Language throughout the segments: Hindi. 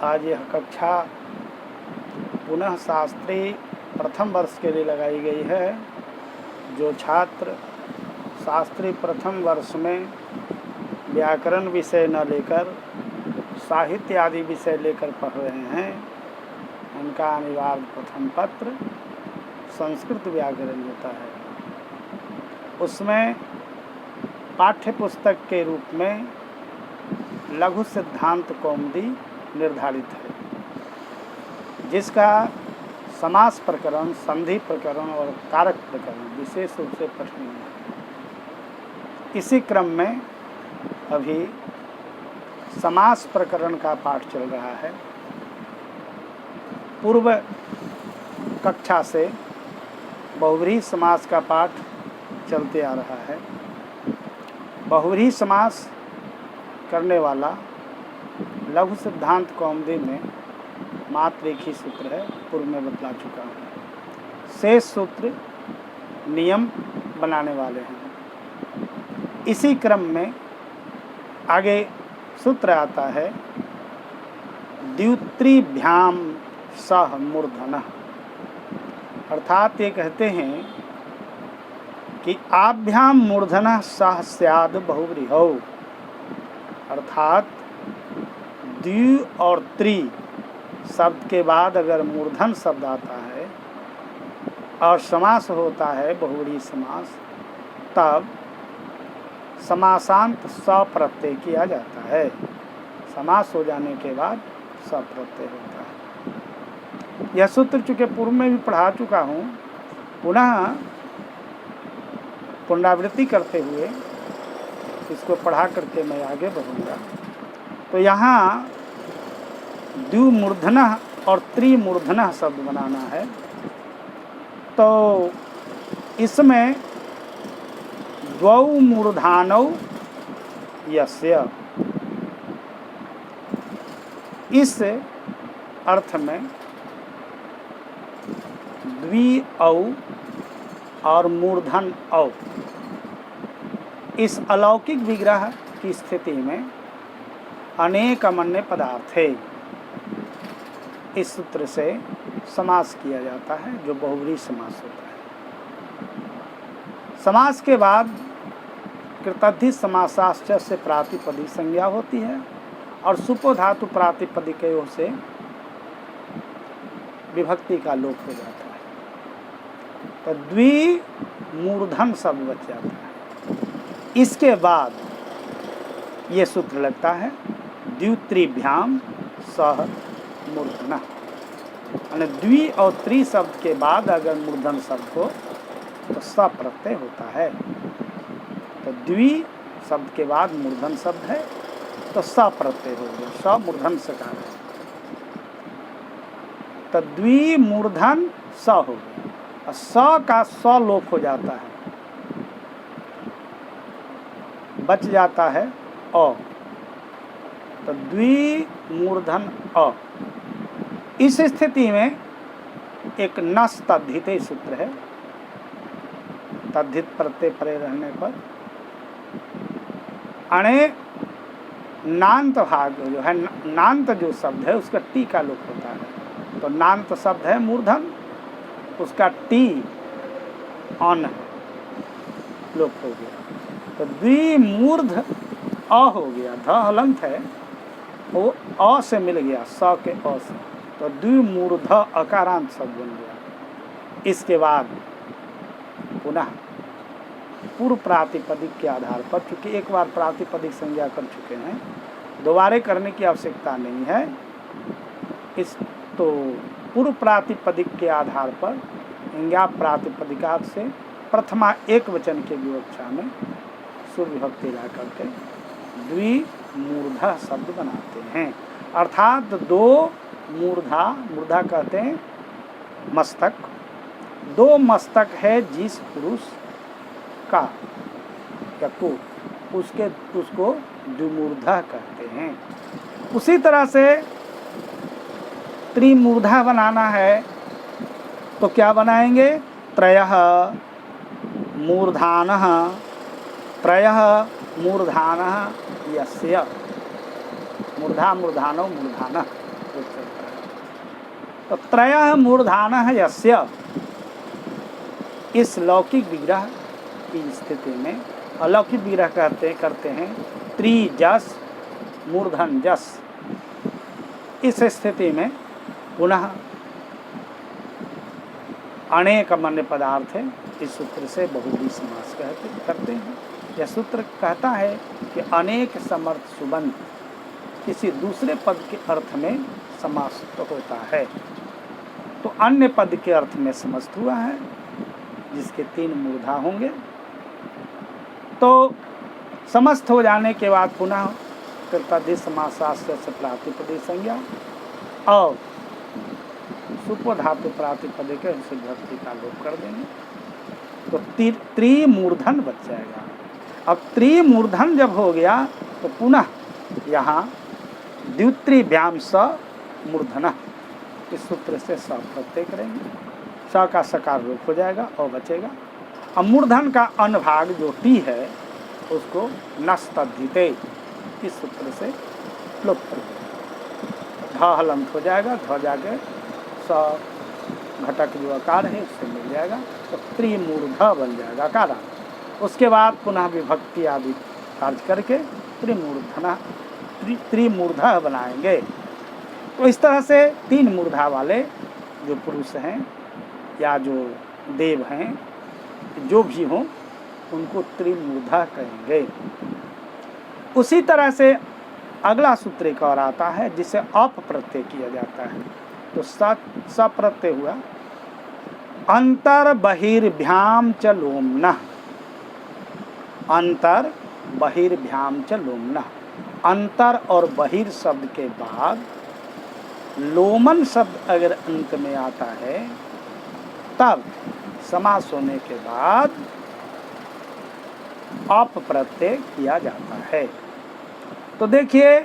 आज यह कक्षा पुनः शास्त्री प्रथम वर्ष के लिए लगाई गई है। जो छात्र शास्त्री प्रथम वर्ष में व्याकरण विषय न लेकर साहित्य आदि विषय लेकर पढ़ रहे हैं, उनका अनिवार्य प्रथम पत्र संस्कृत व्याकरण होता है। उसमें पाठ्य पुस्तक के रूप में लघु सिद्धांत कौमुदी निर्धारित है, जिसका समास प्रकरण, संधि प्रकरण और कारक प्रकरण विशेष रूप से पठनीय है। इसी क्रम में अभी समास प्रकरण का पाठ चल रहा है। पूर्व कक्षा से बहुव्रीहि समास का पाठ चलते आ रहा है। बहुव्रीहि समास करने वाला लघु सिद्धांत कौमुदी में मात्र एक ही सूत्र है, पूर्व में बतला चुका हूँ। शेष सूत्र नियम बनाने वाले हैं। इसी क्रम में आगे सूत्र आता है द्युत्रिभ्याम सह मूर्धनः, अर्थात ये कहते हैं कि आभ्याम मूर्धनः सह स्याद बहुव्रीहौ, अर्थात द्वि और त्रि शब्द के बाद अगर मूर्धन शब्द आता है और समास होता है बहुव्रीहि समास, तब समासांत स प्रत्यय किया जाता है। समास हो जाने के बाद स प्रत्यय होता है। यह सूत्र चूँकि पूर्व में भी पढ़ा चुका हूँ, पुनः पुनरावृत्ति करते हुए इसको पढ़ा करके मैं आगे बढ़ूँगा। तो यहाँ द्विमूर्धनः और त्रिमूर्धनः शब्द बनाना है। तो इसमें द्वौ मूर्धानौ यस्य, इस अर्थ में द्वि औ और मूर्धन औ, इस अलौकिक विग्रह की स्थिति में अनेक अमन्य पदार्थ है, इस सूत्र से समास किया जाता है, जो बहुव्रीहि समास होता है। समास के बाद कृतद्धि समासाश्च से प्रातिपदिक संज्ञा होती है और सुपो धातु प्रातिपदिकयों से विभक्ति का लोप हो जाता है। तो द्विमूर्धन शब्द बच जाता है। इसके बाद ये सूत्र लगता है द्युत्रिभ्याम सह मूर्धनः, यानी द्वि और त्रि शब्द के बाद अगर मूर्धन शब्द हो तो स प्रत्यय होता है। तो द्वि शब्द के बाद मूर्धन शब्द है तो स प्रत्यय हो गया, स मूर्धन सकार है। तो द्वि मूर्धन स हो गया और स का स लोप हो जाता है, बच जाता है अ। तो द्वि मूर्धन अ। इस स्थिति में एक नस तद्धिते सूत्र है। तद्धित प्रत्यय परे रहने पर अणे नान्त भाग जो है, नान्त जो शब्द है उसका टी का लोप होता है। तो नान्त शब्द है मूर्धन, उसका टी अन लोप हो गया। तो द्विमूर्ध अ हो गया, ध हलंत है, वो अ से मिल गया स के अ से, तो द्विमूर्ध अकारांत शब्द बन गया। इसके बाद पुनः पूर्व प्रातिपदिक के आधार पर, चूँकि एक बार प्रातिपदिक संज्ञा कर चुके हैं, दोबारा करने की आवश्यकता नहीं है। इस तो पूर्व प्रातिपदिक के आधार पर इंज्ञा प्रातिपदिकात से प्रथमा एक वचन के विवक्षा में सूर्य विभक्ति ला करके द्विमूर्धा शब्द बनाते हैं। अर्थात दो मूर्धा, मूर्धा कहते हैं मस्तक, दो मस्तक है जिस पुरुष का या को, उसको द्विमूर्धा कहते हैं। उसी तरह से त्रिमूर्धा बनाना है तो क्या बनाएंगे? त्रयः मूर्धानः, त्रयः मूर्धानः यस्य, मूर्धा मूर्धानौ मूर्धानः, रूप चलता है। तो त्रयः मूर्धानः यस्य, इस लौकिक विग्रह की स्थिति में, अलौकिक विग्रह करते हैं त्रिजस मूर्धन जस, इस स्थिति में पुनः अनेक मन्य पदार्थ है, इस सूत्र से बहुव्रीहि समास करते हैं। यह सूत्र कहता है कि अनेक समर्थ सुबंध किसी दूसरे पद के अर्थ में समास्त होता है, तो अन्य पद के अर्थ में समस्त हुआ है, जिसके 3 मूर्धा होंगे। तो समस्त हो जाने के बाद पुनः कृतादि समासास्य से प्रातिपदी संज्ञा और सुपो धातु प्रातिपदे के उनसे विभक्ति का लोप कर देंगे, तो त्रिमूर्धन बच जाएगा। अब त्रिमूर्धन जब हो गया तो पुनः यहाँ द्वित्रिभ्याम स मूर्धन, इस सूत्र से स प्रत्यय करेंगे, स का सकार रूप हो जाएगा और बचेगा। अब मूर्धन का अनुभाग जो टी है उसको नस्तद्धिते, इस सूत्र से लोप कर देंगे, ध हलंत हो जाएगा, ध जाके स घटक जो आकार है उससे मिल जाएगा, तो त्रिमूर्ध बन जाएगा आकार। उसके बाद पुनः विभक्ति आदि कार्य करके त्रिमूर्ध बनाएंगे। तो इस तरह से 3 मूर्धा वाले जो पुरुष हैं या जो देव हैं, जो भी हों, उनको त्रिमूर्धा कहेंगे। उसी तरह से अगला सूत्र एक और आता है जिसे अप प्रत्यय किया जाता है, तो स प्रत्यय हुआ अंतर बहिर्भ्याम च लोमनः, अंतर बहिर्भ्याम च लोमनः, अंतर और बहिर शब्द के बाद लोमन शब्द अगर अंत में आता है तब समास होने के बाद अप प्रत्यय किया जाता है। तो देखिए,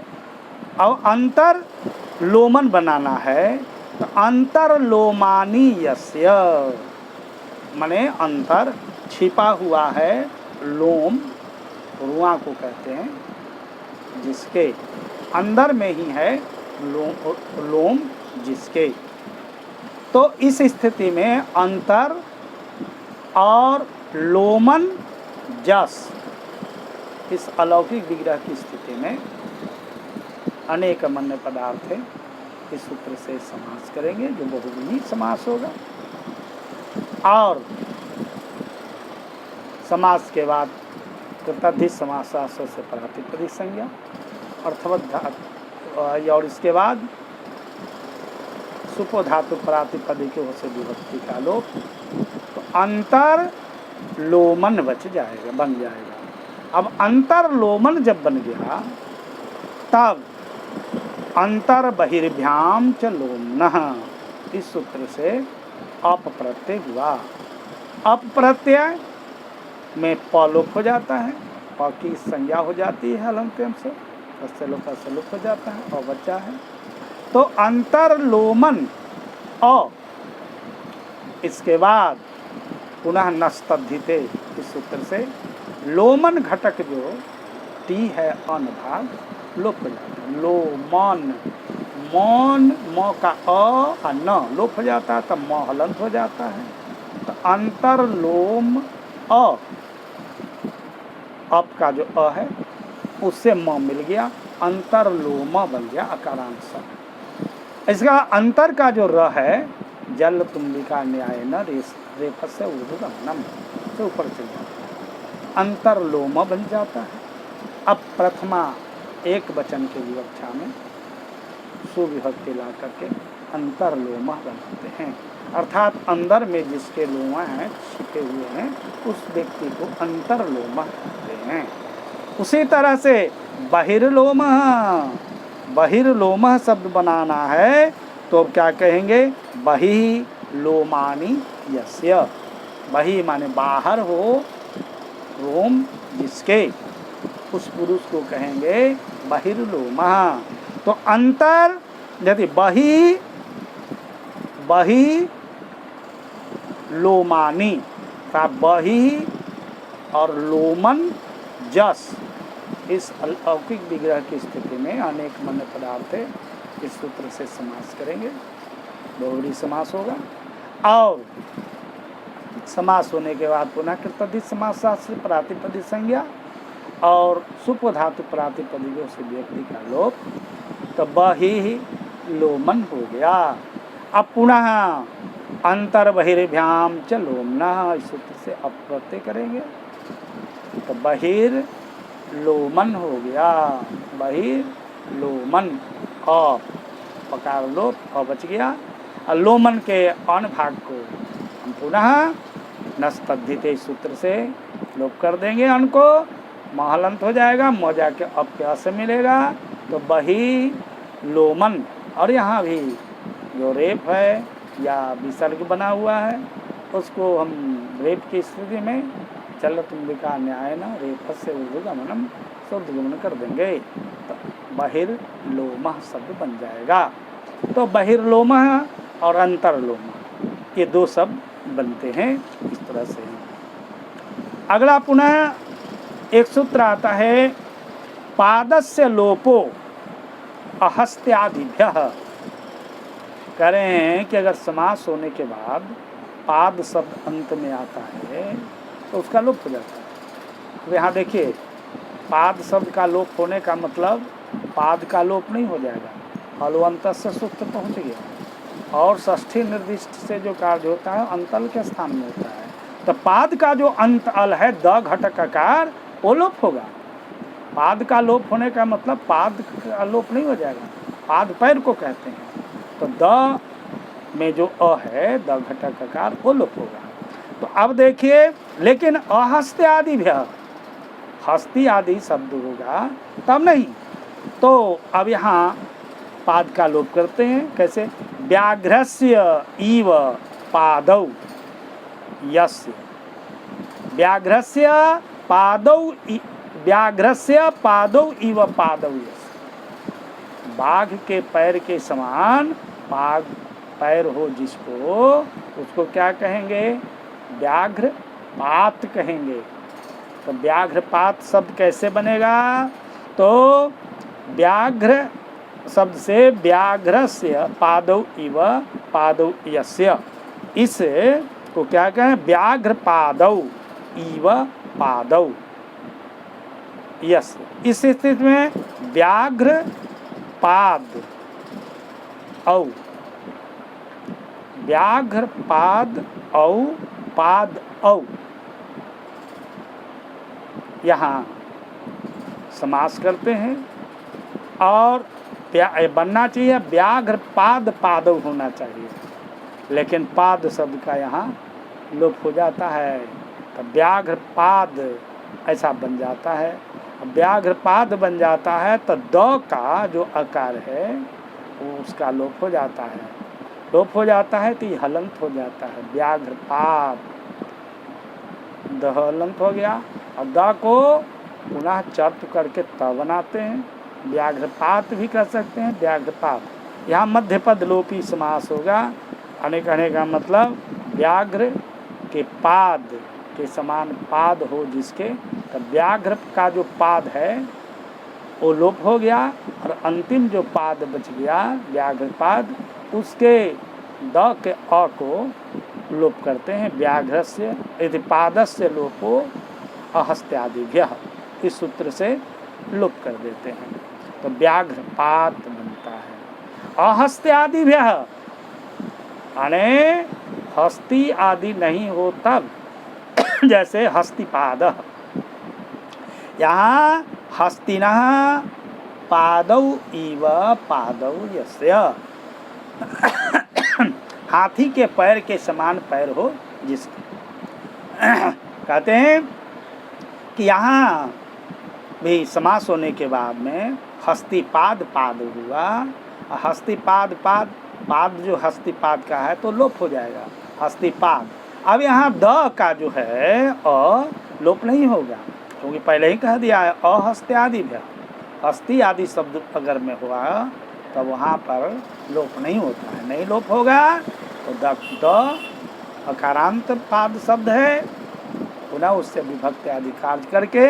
अब अंतर लोमन बनाना है, तो अंतर लोमानी यस्य, माने अंतर छिपा हुआ है, लोम रुआ को कहते हैं, जिसके अंदर में ही है लोम जिसके। तो इस स्थिति में अंतर और लोमन जस, इस अलौकिक विग्रह की स्थिति में अनेक मन्य पदार्थ है, इस सूत्र से समास करेंगे जो बहुव्रीहि समास होगा। और समास के बाद कृतादि समासास्य से प्रातिपदिक संज्ञा अर्थवत धातु, और इसके बाद सुपो धातु प्रातिपदिक से विभक्ति का लोप, तो अंतर लोमन बन जाएगा। अब अंतर लोमन जब बन गया तब अंतर बहिर्भ्याम च लोमनः, इस सूत्र से अप प्रत्यय हुआ। अप प्रत्यय में प लोप हो जाता है, प की संज्ञा हो जाती है हलंत्यम से, उससे लोप हो जाता है और बचा है। तो अंतर लोमन और इसके बाद पुनः नस्तद्धिते, इस सूत्र से लोमन घटक जो टी है अनुभाग लोप हो जाता है। लोमन, मौन म का अ न लोप हो जाता है, तब म हलंत हो जाता है। तो अंतर लोम अ, अप का जो अ है उससे म मिल गया, अंतर लोम बन गया अकारांश। इसका अंतर का जो र है जल तुम्बिका न्याय न रेफ से ऊर्ध्वगमनम से ऊपर चल जाता है, अंतर लोम बन जाता है। अब प्रथमा एक वचन के विवक्षा में सुविभक्ति ला करके अंतर लोम बनाते हैं, अर्थात अंदर में जिसके लोमा हैं छिपे हुए हैं उस व्यक्ति को अंतर लोम कहते हैं। उसी तरह से बहिर्लोम, बहिर्लोम शब्द बनाना है तो क्या कहेंगे, बहि लोमानी यस्य, बहि माने बाहर हो, रोम जिसके, उस पुरुष को कहेंगे बहिर्लोम। तो अंतर यदि बहि लोमानी का बहि और लोमन जस, इस अलौकिक विग्रह की स्थिति में अनेक मन्य पदार्थ है, इस सूत्र से समास करेंगे, बहुव्रीहि समास होगा। और समास होने के बाद पुनः कृतधित समास शास्त्र प्रातिपदिक संज्ञा और सुप धातु प्रातिपदिकों से व्यक्ति का लोप, तो बहि लोमन हो गया। अब पुनः अंतर बहिर्भ्याम च लोमनः, इस सूत्र से अप्रत्यय करेंगे, तो बहिर लोमन हो गया। बहिर लोमन, अ पकार लोप, अ बच गया। और लोमन के अन भाग को हम पुनः नस्तद्धित सूत्र से लोप कर देंगे, अन को महलंत हो जाएगा, मोजा के अप्या से मिलेगा, तो बही लोमन। और यहाँ भी जो रेप है या विसर्ग बना हुआ है उसको हम रेप की स्थिति में चलतुम्बिका न्याय न रेपस्य ऊर्ध्वगमनम ऊर्ध्वगमन कर देंगे, तो बहिर्लोमः शब्द बन जाएगा। तो बहिर्लोमः और अंतर्लोमः ये दो शब्द बनते हैं इस तरह से। अगला पुनः एक सूत्र आता है, पादस्य लोपो अहस्त्यादिभ्यः। कह रहे हैं कि अगर समास होने के बाद पाद शब्द अंत में आता है तो उसका लोप हो जाता है। अब यहाँ देखिए, पाद शब्द का लोप होने का मतलब पाद का लोप नहीं हो जाएगा, हलवंतस्य सूत्र पहुँच गया, और षष्ठी निर्दिष्ट से जो कार्य होता है अंतल के स्थान में होता है। तो पाद का जो अंत अल है द घटक आकार, वो लोप होगा। पाद का लोप होने का मतलब पाद का लोप नहीं हो जाएगा, पाद पैर को कहते हैं। तो द में जो अ है द घटक आकार, वो लोप होगा। तो अब देखिए, लेकिन अहस्ते आदि भी, हस्ती आदि शब्द होगा तब नहीं। तो अब यहाँ पाद का लोप करते हैं, कैसे? व्याघ्रस्य इव पादौ यस्य, व्याघ्रस्य पादौ, व्याघ्रस्य पादौ इव पादौ यस्य। बाघ के पैर के समान बाघ पैर हो जिसको, उसको क्या कहेंगे? व्याघ्र पात कहेंगे। तो व्याघ्र पात शब्द कैसे बनेगा? तो व्याघ्र शब्द से व्याघ्रस्य पादौ इव पादौ यस्य, इस को क्या कहें? व्याघ्र पादौ इव पादौ यस्य। इस स्थिति में व्याघ्र पाद औ, व्याघ्र पाद औ, पाद औ, यहाँ समास करते हैं। और बनना चाहिए व्याघ्र पाद पादौ होना चाहिए, लेकिन पाद शब्द का यहाँ लोप हो जाता है, तो व्याघ्र पाद ऐसा बन जाता है। व्याघ्र पाद बन जाता है तो द का जो आकार है वो उसका लोप हो जाता है। लोप हो जाता है तो ये हलंत हो जाता है, व्याघ्र पाद, द हलंत हो गया। और द को पुनः चर्त करके त बनाते हैं, व्याघ्रपात भी कर सकते हैं, व्याघ्रपात। यहाँ मध्य पद लोपी समास होगा। अनेक अनेक का मतलब व्याघ्र के पाद के समान पाद हो जिसके, तो व्याघ्र का जो पाद है वो लोप हो गया, और अंतिम जो पाद बच गया व्याघ्रपाद, उसके द के अ को लोप करते हैं। व्याघ्रस्य यदि पादस्य लोपो अहस्त्यादिभ्यः, इस सूत्र से लोप कर देते हैं, तो व्याघ्रपात बनता है। अहस्त्यादिभ्यः यानी हस्ती आदि नहीं हो तब, जैसे हस्तिपाद, यहाँ हस्तिनः पादौ इव पादौ यस्य, हाथी के पैर के समान पैर हो जिसके। कहते हैं कि यहाँ भी समास होने के बाद में हस्तिपाद पाद हुआ, हस्तिपाद पाद, पाद जो हस्तिपाद का है तो लोप हो जाएगा, हस्तिपाद। अब यहाँ द का जो है अ लोप नहीं होगा, क्योंकि पहले ही कह दिया है अहस्त्यादि भी, हस्ती आदि शब्द अगर में हुआ तो वहाँ पर लोप नहीं होता है, नहीं लोप होगा। तो द अकारांत पाद शब्द है, पुनः उससे विभक्ति आदि कार्य करके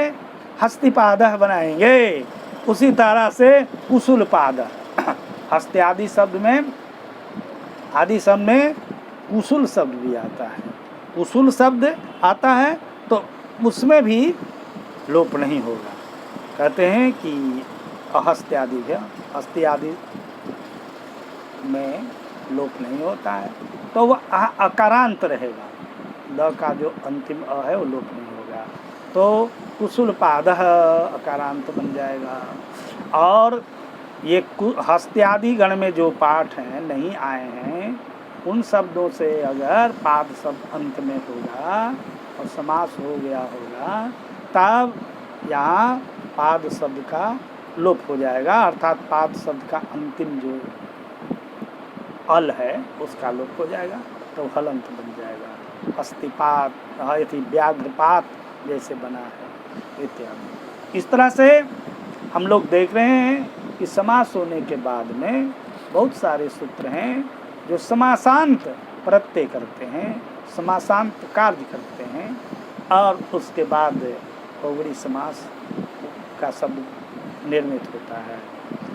हस्तिपाद बनाएंगे। उसी तरह से कुशुल पाद, हस्ते आदि शब्द में कुशल शब्द भी आता है। कुशल शब्द आता है तो उसमें भी लोप नहीं होगा। कहते हैं कि अहस्ते आदि है, हस्ते आदि में लोप नहीं होता है, तो वह अकारांत रहेगा। द का जो अंतिम अ है वो लोप नहीं होगा, तो कुशल पाद अकारांत बन जाएगा। और ये हस्त्यादि गण में जो पाठ हैं नहीं आए हैं, उन शब्दों से अगर पाद शब्द अंत में होगा और समास हो गया होगा, तब यहाँ पाद शब्द का लोप हो जाएगा, अर्थात पाद शब्द का अंतिम जो अल है उसका लोप हो जाएगा, तो हलंत बन जाएगा। अस्तिपात यदि व्याघ्रपात जैसे बना है इत्यादि। इस तरह से हम लोग देख रहे हैं कि समास होने के बाद में बहुत सारे सूत्र हैं जो समासांत प्रत्यय करते हैं, समासांत कार्य करते हैं, और उसके बाद बहुवचन समास का शब्द निर्मित होता है।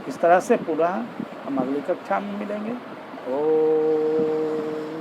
इस तरह से पूरा हम अगली कक्षा में मिलेंगे। ओम।